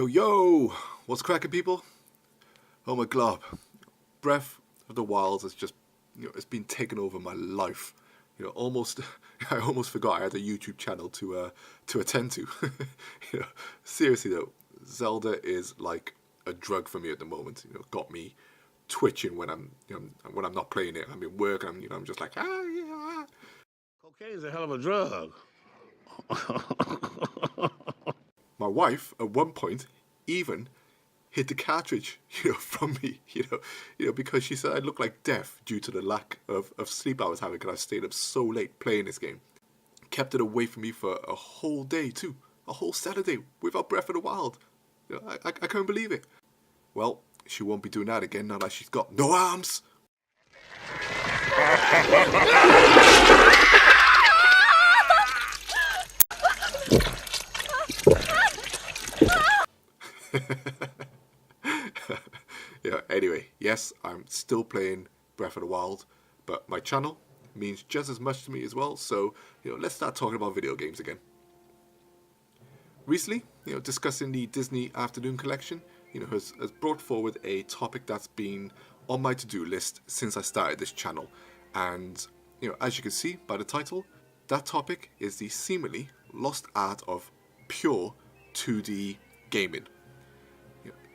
Yo, yo! What's cracking, people? Oh my glob. Breath of the Wild has just, it's been taken over my life. Almost, I almost forgot I had a YouTube channel to attend to. Seriously though, Zelda is like a drug for me at the moment. Got me twitching when I'm, when I'm not playing it. I'm in work, and I'm just like, yeah. Cocaine's a hell of a drug. My wife, at one point, even hid the cartridge, from me, because she said I looked like death due to the lack of sleep I was having because I stayed up so late playing this game. Kept it away from me for a whole day too, a whole Saturday without Breath of the Wild. I couldn't believe it. Well, she won't be doing that again now that she's got no arms. Anyway, yes, I'm still playing Breath of the Wild, but my channel means just as much to me as well, so, let's start talking about video games again. Recently, discussing the Disney Afternoon Collection, has brought forward a topic that's been on my to-do list since I started this channel, and, as you can see by the title, that topic is the seemingly lost art of pure 2D gaming.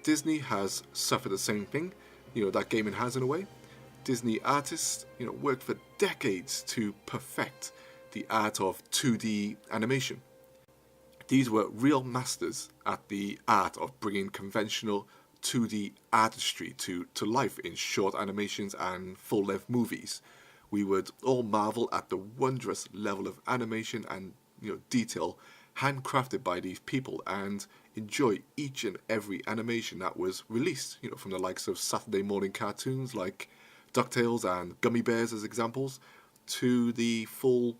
Disney has suffered the same thing, that gaming has in a way. Disney artists, worked for decades to perfect the art of 2D animation. These were real masters at the art of bringing conventional 2D artistry to life in short animations and full-length movies. We would all marvel at the wondrous level of animation and detail handcrafted by these people and enjoy each and every animation that was released, from the likes of Saturday morning cartoons like DuckTales and Gummy Bears as examples, to the full,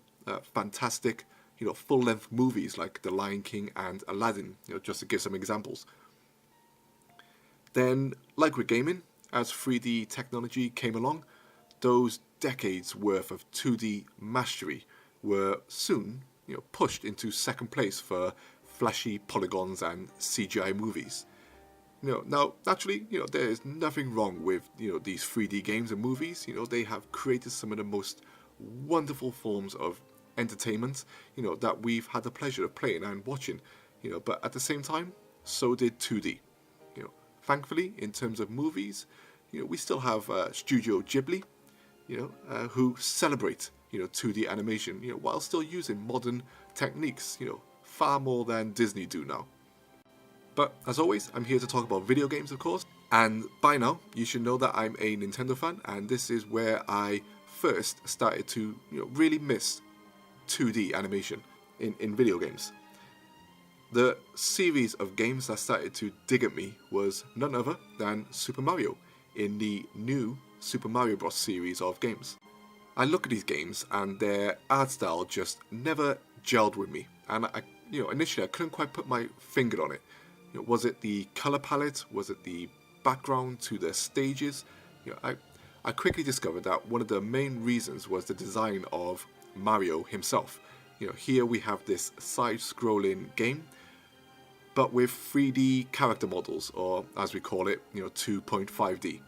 fantastic, full-length movies like The Lion King and Aladdin, just to give some examples. Then, like with gaming, as 3D technology came along, those decades worth of 2D mastery were soon pushed into second place for flashy polygons and CGI movies. Now, naturally, there is nothing wrong with, these 3D games and movies. They have created some of the most wonderful forms of entertainment, that we've had the pleasure of playing and watching. But at the same time, so did 2D. Thankfully, in terms of movies, we still have Studio Ghibli, who celebrate 2D animation, while still using modern techniques, far more than Disney do now. But as always, I'm here to talk about video games, of course, and by now you should know that I'm a Nintendo fan, and this is where I first started to really miss 2D animation in video games. The series of games that started to dig at me was none other than Super Mario in the new Super Mario Bros. Series of games. I look at these games and their art style just never gelled with me, and initially I couldn't quite put my finger on it. Was it the color palette? Was it the background to the stages? I quickly discovered that one of the main reasons was the design of Mario himself. Here we have this side-scrolling game, but with 3D character models, or as we call it, 2.5D.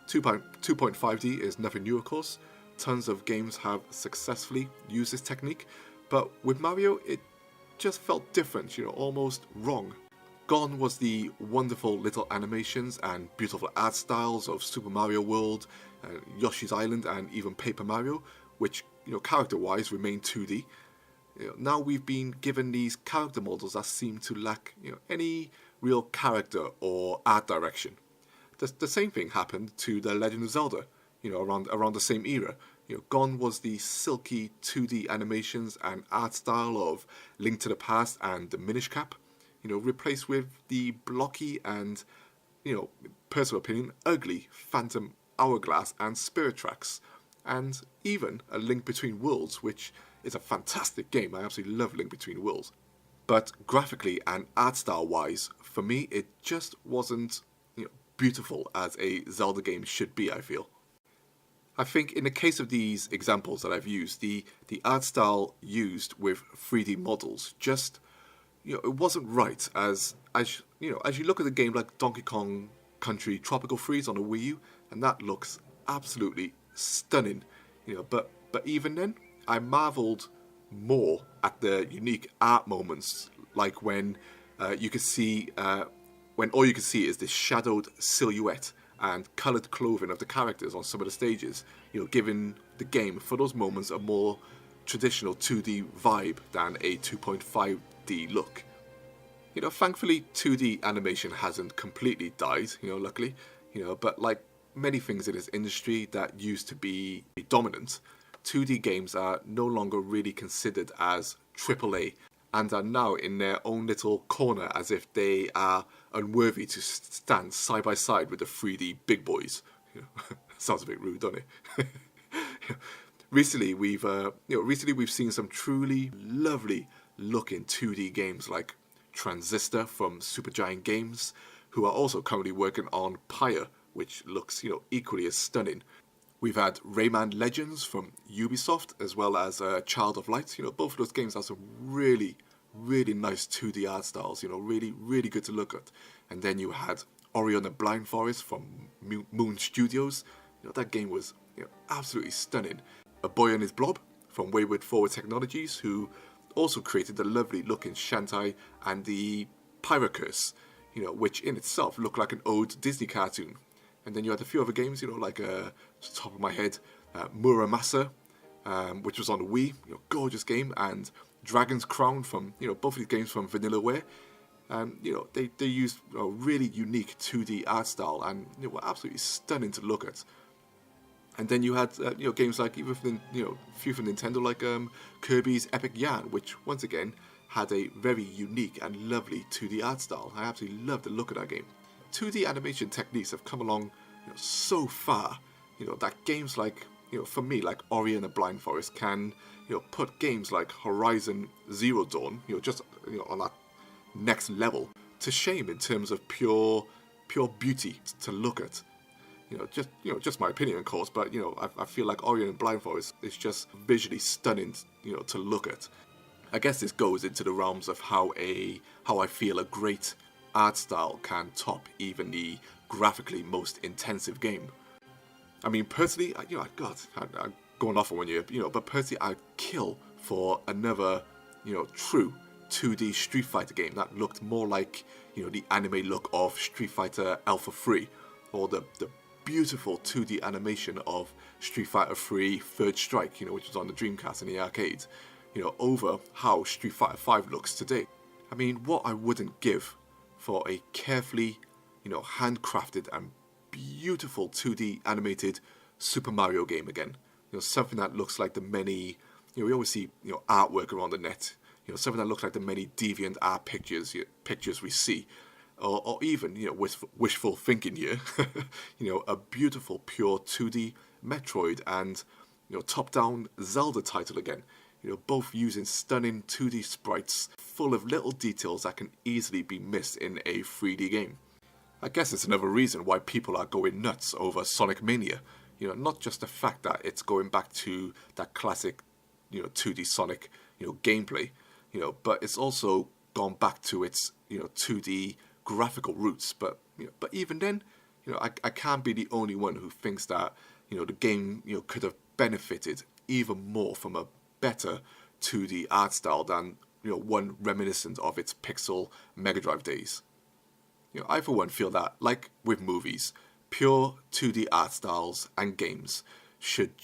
2.5D is nothing new, of course. Tons of games have successfully used this technique, but with Mario it just felt different, almost wrong. Gone was the wonderful little animations and beautiful art styles of Super Mario World, Yoshi's Island, and even Paper Mario, which character-wise remain 2D. Now we've been given these character models that seem to lack any real character or art direction. The same thing happened to The Legend of Zelda, around the same era. Gone was the silky 2D animations and art style of Link to the Past and the Minish Cap, replaced with the blocky and, personal opinion, ugly Phantom Hourglass and Spirit Tracks, and even A Link Between Worlds, which is a fantastic game. I absolutely love Link Between Worlds. But graphically and art style wise, for me, it just wasn't beautiful as a Zelda game should be, I feel. I think in the case of these examples that I've used, the art style used with 3D models just, it wasn't right, as as you look at a game like Donkey Kong Country Tropical Freeze on a Wii U, and that looks absolutely stunning, but even then, I marveled more at the unique art moments, like when you could see when all you can see is this shadowed silhouette and coloured clothing of the characters on some of the stages, giving the game for those moments a more traditional 2D vibe than a 2.5D look. Thankfully 2D animation hasn't completely died, luckily, but like many things in this industry that used to be dominant, 2D games are no longer really considered as AAA and are now in their own little corner as if they are unworthy to stand side by side with the 3D big boys. Sounds a bit rude, doesn't it? Recently we've seen some truly lovely looking 2D games like Transistor from Supergiant Games, who are also currently working on Pyre, which looks equally as stunning. We've had Rayman Legends from Ubisoft, as well as Child of Light. Both of those games have some really, really nice 2D art styles. Really, really good to look at. And then you had Ori and the Blind Forest from Moon Studios. That game was absolutely stunning. A Boy and His Blob from Wayward Forward Technologies, who also created the lovely looking Shantae and the Pyrocurse, which in itself looked like an old Disney cartoon. And then you had a few other games, like, top of my head, Muramasa, which was on the Wii, gorgeous game, and Dragon's Crown from, both of these games from Vanillaware. They used a really unique 2D art style and were absolutely stunning to look at. And then you had, games like, even from, few from Nintendo, like Kirby's Epic Yarn, which, once again, had a very unique and lovely 2D art style. I absolutely love the look of that game. 2D animation techniques have come along so far, that games like, for me, like Ori and the Blind Forest can, put games like Horizon Zero Dawn, just, on that next level to shame in terms of pure beauty to look at. Just my opinion, of course, but, I feel like Ori and the Blind Forest is just visually stunning, to look at. I guess this goes into the realms of how I feel a great art style can top even the graphically most intensive game. I mean, personally, I'm going off on one year, but personally, I'd kill for another, true 2D Street Fighter game that looked more like, the anime look of Street Fighter Alpha 3, or the beautiful 2D animation of Street Fighter 3 Third Strike, which was on the Dreamcast in the arcade, over how Street Fighter 5 looks today. I mean, what I wouldn't give for a carefully, handcrafted and beautiful 2D animated Super Mario game again. Something that looks like the many, we always see, artwork around the net, something that looks like the many deviant art pictures we see. Or even, wishful thinking here, a beautiful pure 2D Metroid and, top-down Zelda title again. Both using stunning 2D sprites full of little details that can easily be missed in a 3D game. I guess it's another reason why people are going nuts over Sonic Mania. Not just the fact that it's going back to that classic, 2D Sonic, gameplay, but it's also gone back to its, 2D graphical roots. But even then, I can't be the only one who thinks that, the game, could have benefited even more from a better 2D art style than one reminiscent of its pixel Mega Drive days. I for one feel that, like with movies, pure 2D art styles and games should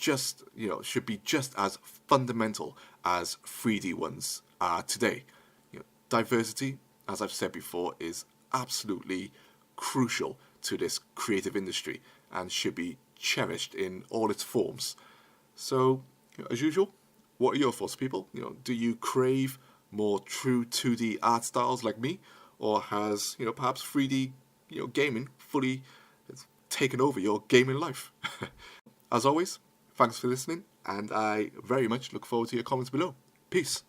be just as fundamental as 3D ones are today. Diversity, as I've said before, is absolutely crucial to this creative industry and should be cherished in all its forms. So, as usual, what are your thoughts, people? Do you crave more true 2D art styles like me, or has perhaps 3D gaming fully taken over your gaming life? As always, thanks for listening, and I very much look forward to your comments below. Peace.